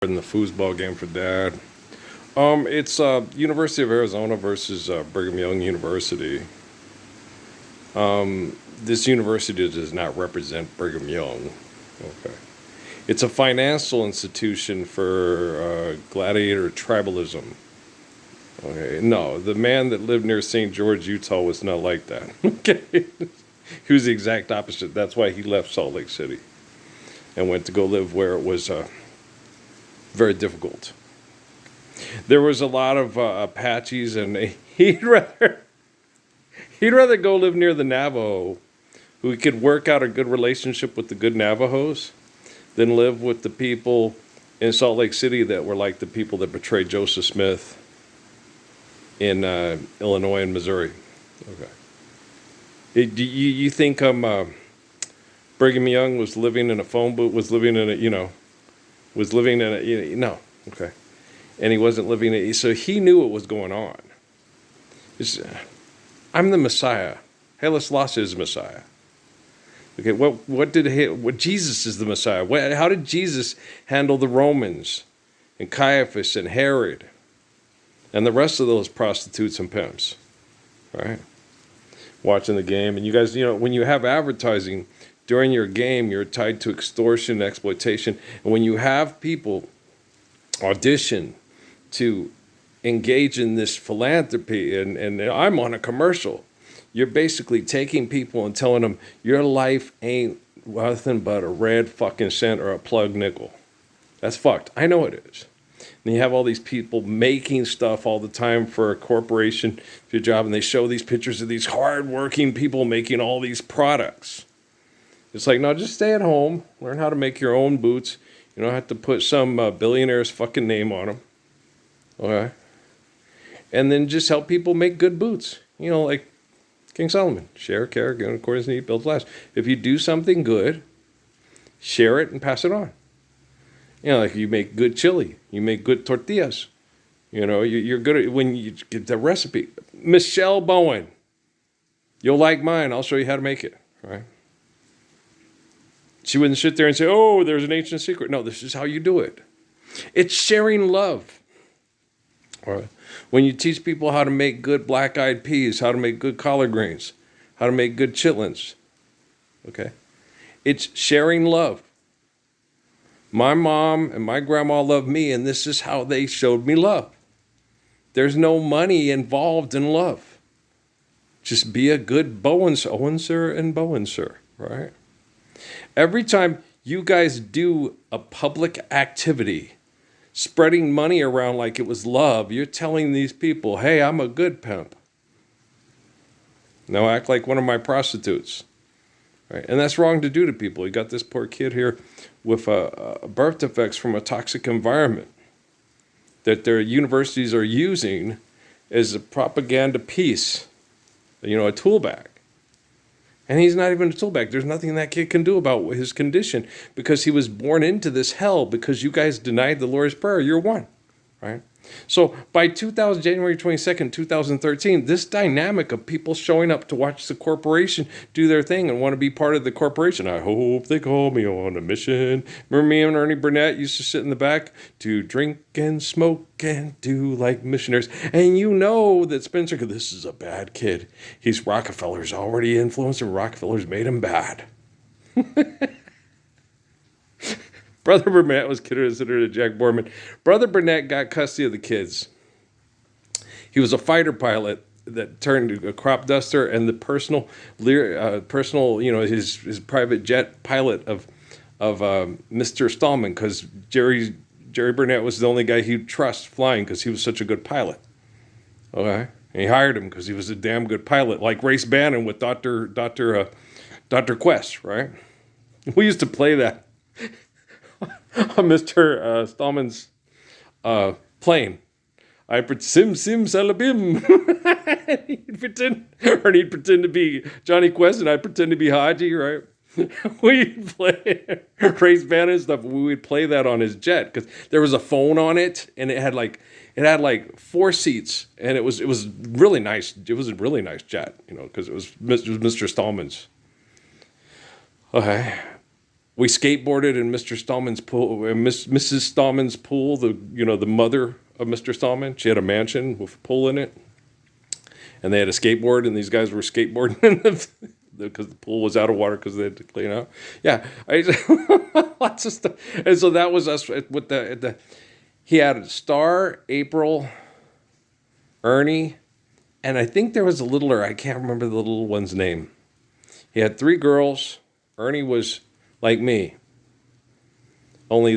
In the foosball game for dad. It's University of Arizona versus Brigham Young University. This university does not represent Brigham Young. Okay. It's a financial institution for gladiator tribalism. Okay. No, the man that lived near St. George, Utah was not like that. Okay. He was the exact opposite. That's why he left Salt Lake City and went to go live where it was very difficult. There was a lot of Apaches, and he'd rather go live near the Navajo, who could work out a good relationship with the good Navajos, than live with the people in Salt Lake City that were like the people that betrayed Joseph Smith in Illinois and Missouri. Okay. You think Brigham Young was living in a phone booth, was living in a, no, okay. And he wasn't living it, so he knew what was going on. I'm the Messiah. Haile Selassie is the Messiah. Okay, what Jesus is the Messiah. How did Jesus handle the Romans and Caiaphas and Herod and the rest of those prostitutes and pimps? Right? Watching the game, and you guys, when you have advertising during your game, you're tied to extortion, exploitation, and when you have people audition to engage in this philanthropy, and I'm on a commercial, you're basically taking people and telling them your life ain't nothing but a red fucking cent or a plug nickel. That's fucked. I know it is. And you have all these people making stuff all the time for a corporation, for your job, and they show these pictures of these hardworking people making all these products. It's like, no, just stay at home, learn how to make your own boots. You don't have to put some billionaire's fucking name on them. Okay? And then just help people make good boots. Like King Solomon. Share, care, and according to need, build, last. If you do something good, share it and pass it on. Like you make good chili. You make good tortillas. You're good at when you get the recipe. Michelle Bowen. You'll like mine. I'll show you how to make it. Right? She wouldn't sit there and say, oh, there's an ancient secret. No, this is how you do it. It's sharing love. All right. When you teach people how to make good black-eyed peas, how to make good collard greens, how to make good chitlins. Okay? It's sharing love. My mom and my grandma loved me, and this is how they showed me love. There's no money involved in love. Just be a good Bowenser and Bowenser, right? Every time you guys do a public activity, spreading money around like it was love, you're telling these people, hey, I'm a good pimp. Now act like one of my prostitutes. Right? And that's wrong to do to people. You got this poor kid here with birth defects from a toxic environment that their universities are using as a propaganda piece, a tool bag. And he's not even a tool bag. There's nothing that kid can do about his condition because he was born into this hell because you guys denied the Lord's Prayer. You're one, right? So by January 22nd, 2013, this dynamic of people showing up to watch the corporation do their thing and want to be part of the corporation. I hope they call me on a mission. Remember me and Ernie Burnett used to sit in the back to drink and smoke and do like missionaries. And you know that Spencer, this is a bad kid. He's Rockefeller's already influenced and Rockefeller's made him bad. Brother Burnett was considered a Jack Borman. Brother Burnett got custody of the kids. He was a fighter pilot that turned a crop duster and the personal, his private jet pilot of Mr. Stallman, because Jerry Burnett was the only guy he'd trust flying because he was such a good pilot. Okay, and he hired him because he was a damn good pilot, like Race Bannon with Dr. Quest, right? We used to play that on Mr. Stallman's plane. I sim salabim. he'd pretend to be Johnny Quest, and I'd pretend to be Haji, right? We'd play Race Bannon stuff. We would play that on his jet because there was a phone on it, and it had like 4 seats, and it was really nice. It was a really nice jet, because it was Mr. Stallman's. Okay. We skateboarded in Mr. Stallman's pool, Mrs. Stallman's pool, the mother of Mr. Stallman. She had a mansion with a pool in it. And they had a skateboard, and these guys were skateboarding because the pool was out of water because they had to clean out. Yeah, lots of stuff. And so that was us with he had Star, April, Ernie, and I think there was a littler. I can't remember the little one's name. He had 3 girls. Ernie was like me. Only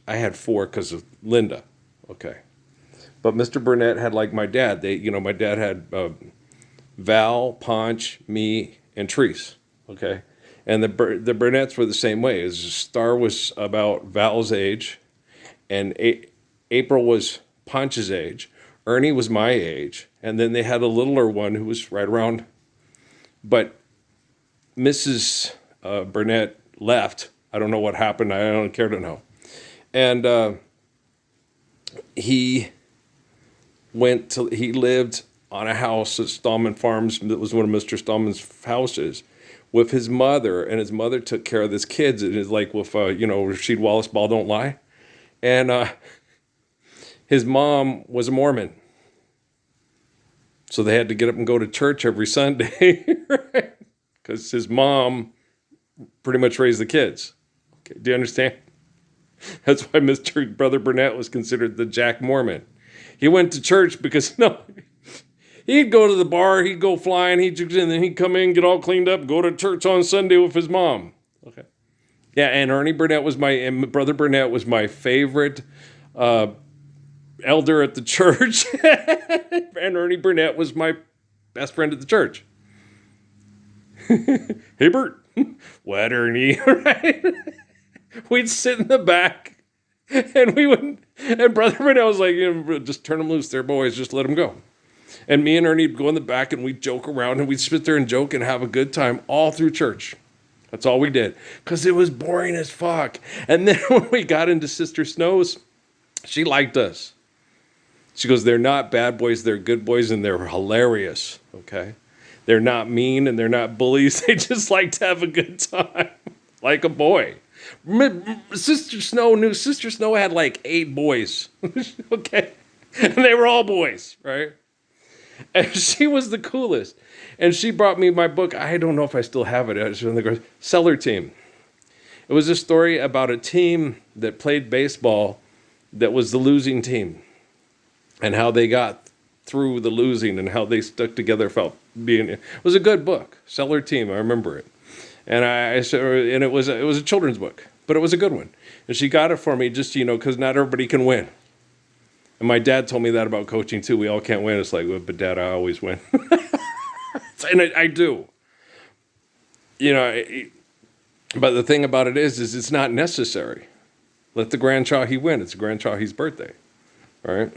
I had 4 because of Linda. Okay. But Mr. Burnett had like my dad. My dad had Val, Ponch, me, and Treese. Okay, and the Burnetts were the same way. Star was about Val's age, and April was Ponch's age. Ernie was my age, and then they had a littler one who was right around. But Mrs. Burnett left. I don't know what happened. I don't care to know. And he lived on a house at Stallman Farms that was one of Mr. Stallman's houses with his mother, and his mother took care of his kids. It is like with, Rasheed Wallace, Ball Don't Lie. And his mom was a Mormon. So they had to get up and go to church every Sunday, right? Because his mom pretty much raised the kids. Okay, do you understand? That's why Mr. Brother Burnett was considered the Jack Mormon. He went to church because, he'd go to the bar, he'd go flying, and then he'd come in, get all cleaned up, go to church on Sunday with his mom. Okay. Yeah, and Brother Burnett was my favorite elder at the church. And Ernie Burnett was my best friend at the church. Hey, Bert. What, Ernie? Right? We'd sit in the back, and and Brother Burnett was like, just turn them loose. They're boys. Just let them go. And me and Ernie would go in the back, and we'd joke around, and we'd sit there and joke and have a good time all through church. That's all we did, because it was boring as fuck. And then when we got into Sister Snow's, she liked us. She goes, they're not bad boys, they're good boys, and they're hilarious, okay? They're not mean, and they're not bullies. They just like to have a good time, like a boy. Sister Snow had like 8 boys, okay? And they were all boys, right? And she was the coolest. And she brought me my book. I don't know if I still have it. It was in the Cellar Team. It was a story about a team that played baseball that was the losing team, and how they got through the losing and how they stuck together. It was a good book. Cellar Team. I remember it. And it was a children's book, but it was a good one. And she got it for me just, because not everybody can win. And my dad told me that about coaching too. We all can't win. It's like, well, but Dad, I always win. And I do. But the thing about it is it's not necessary. Let the Grand Chahi win. It's Grand Chahi's birthday, right?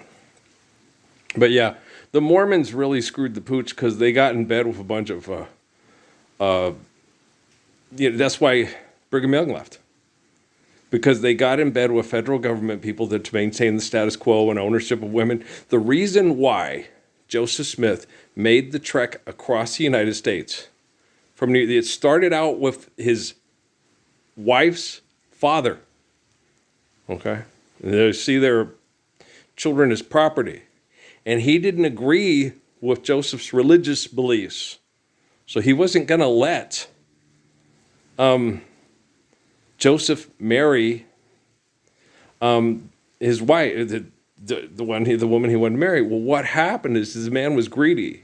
But yeah, the Mormons really screwed the pooch because they got in bed with a bunch of, that's why Brigham Young left. Because they got in bed with federal government people to maintain the status quo and ownership of women. The reason why Joseph Smith made the trek across the United States it started out with his wife's father. Okay? And they see their children as property. And he didn't agree with Joseph's religious beliefs. So he wasn't going to let Joseph marry his wife, the woman he wanted to marry. Well, what happened is this man was greedy.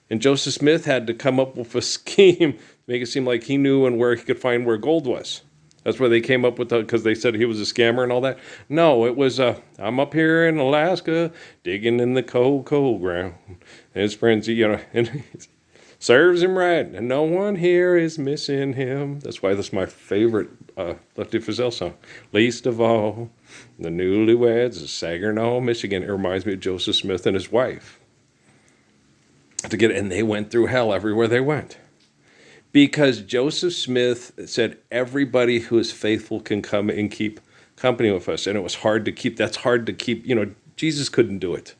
And Joseph Smith had to come up with a scheme to make it seem like he knew and where he could find where gold was. That's where they came up with because they said he was a scammer and all that. No, it was, I'm up here in Alaska digging in the cold ground. And his friends, and serves him right, and no one here is missing him. That's why that's my favorite Lefty Frizzell song. Least of all, the newlyweds of Saginaw, Michigan. It reminds me of Joseph Smith and his wife. And they went through hell everywhere they went. Because Joseph Smith said everybody who is faithful can come and keep company with us. And it was hard to keep. That's hard to keep. Jesus couldn't do it.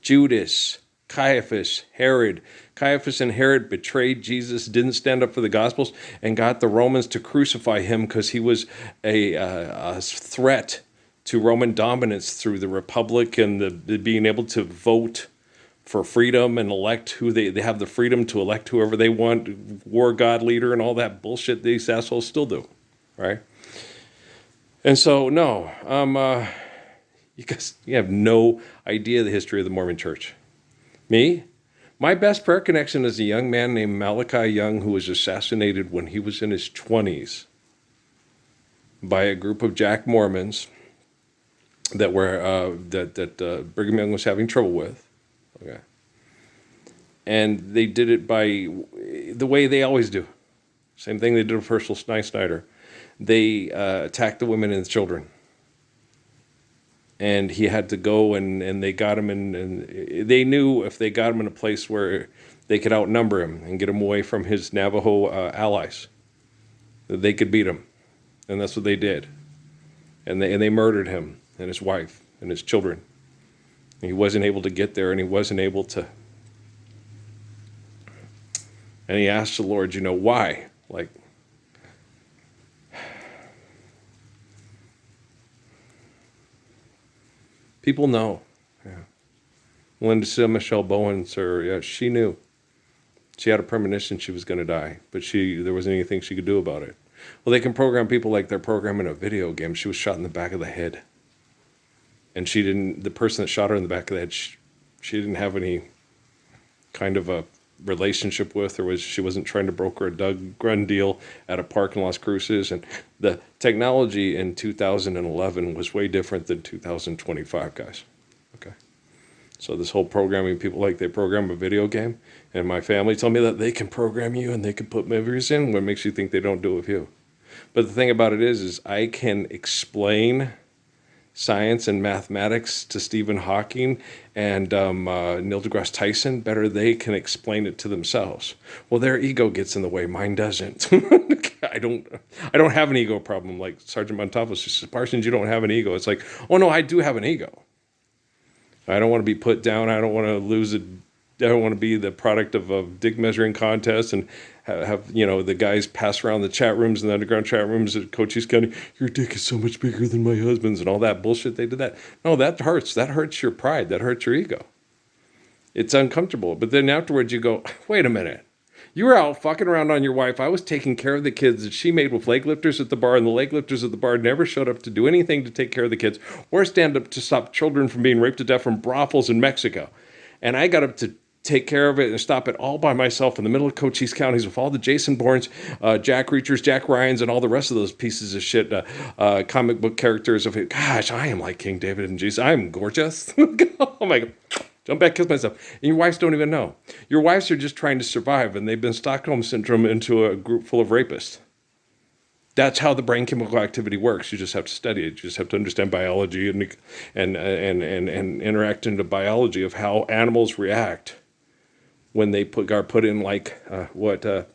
Judas, Caiaphas, Herod. Caiaphas and Herod betrayed Jesus, didn't stand up for the Gospels, and got the Romans to crucify him because he was a threat to Roman dominance through the Republic and the being able to vote for freedom and elect who they have the freedom to elect whoever they want, war god leader and all that bullshit these assholes still do, right? And so, no, you have no idea the history of the Mormon Church. Me? My best prayer connection is a young man named Malachi Young who was assassinated when he was in his 20s by a group of Jack Mormons that Brigham Young was having trouble with. Okay. And they did it by the way they always do. Same thing they did with Herschel Snyder. They attacked the women and the children. And he had to go and they got him and they knew if they got him in a place where they could outnumber him and get him away from his Navajo allies, that they could beat him. And that's what they did. And they murdered him and his wife and his children. And he wasn't able to get there and he wasn't able to. And he asked the Lord, why? Like, people know. Yeah. Linda Michelle Bowens, she knew. She had a premonition she was going to die, but there wasn't anything she could do about it. Well, they can program people like they're programming a video game. She was shot in the back of the head. And the person that shot her in the back of the head, she didn't have any kind of a relationship with, or she wasn't trying to broker a gun deal at a park in Las Cruces. And the technology in 2011 was way different than 2025, guys. Okay. So this whole programming, people like they program a video game, and my family told me that they can program you and they can put memories in. What makes you think they don't do it with you? But the thing about it is I can explain science and mathematics to Stephen Hawking and Neil deGrasse Tyson better. They can explain it to themselves. Well, their ego gets in the way. Mine doesn't. I don't have an ego problem like Sergeant Montafos. She says, Parsons, you don't have an ego. It's like, oh no, I do have an ego. I don't want to be put down. I don't want to I don't want to be the product of a dick measuring contest and have the guys pass around the chat rooms and the underground chat rooms at Cochise County. Your dick is so much bigger than my husband's and all that bullshit. They did that. No, that hurts. That hurts your pride. That hurts your ego. It's uncomfortable. But then afterwards you go, wait a minute. You were out fucking around on your wife. I was taking care of the kids that she made with leg lifters at the bar, and the leg lifters at the bar never showed up to do anything to take care of the kids or stand up to stop children from being raped to death from brothels in Mexico. And I got up to take care of it and stop it all by myself in the middle of Cochise counties with all the Jason Bournes, Jack Reachers, Jack Ryans, and all the rest of those pieces of shit, comic book characters of it. Gosh, I am like King David and Jesus. I'm gorgeous. Oh my God. Jump back, kiss myself. And your wives don't even know. Your wives are just trying to survive, and they've been Stockholm Syndrome into a group full of rapists. That's how the brain chemical activity works. You just have to study it. You just have to understand biology and interact into biology of how animals react when they are put in like the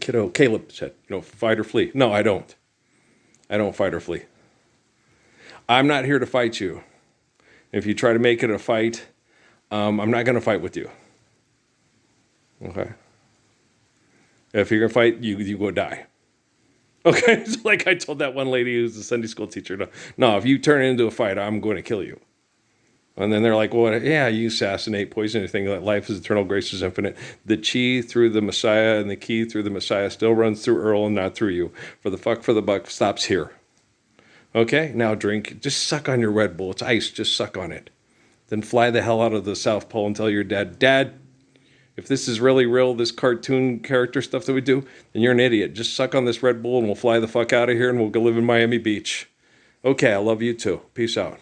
kiddo Caleb said, fight or flee. No, I don't. I don't fight or flee. I'm not here to fight you. If you try to make it a fight, I'm not going to fight with you. Okay? If you're going to fight, you go die. Okay? So like I told that one lady who's a Sunday school teacher, no, if you turn it into a fight, I'm going to kill you. And then they're like, well, yeah, you assassinate, poison, anything. That life is eternal, grace is infinite. The chi through the Messiah and the key through the Messiah still runs through Earl and not through you. For the buck stops here. Okay, now drink. Just suck on your Red Bull. It's ice. Just suck on it. Then fly the hell out of the South Pole and tell your dad, Dad, if this is really real, this cartoon character stuff that we do, then you're an idiot. Just suck on this Red Bull and we'll fly the fuck out of here and we'll go live in Miami Beach. Okay, I love you too. Peace out.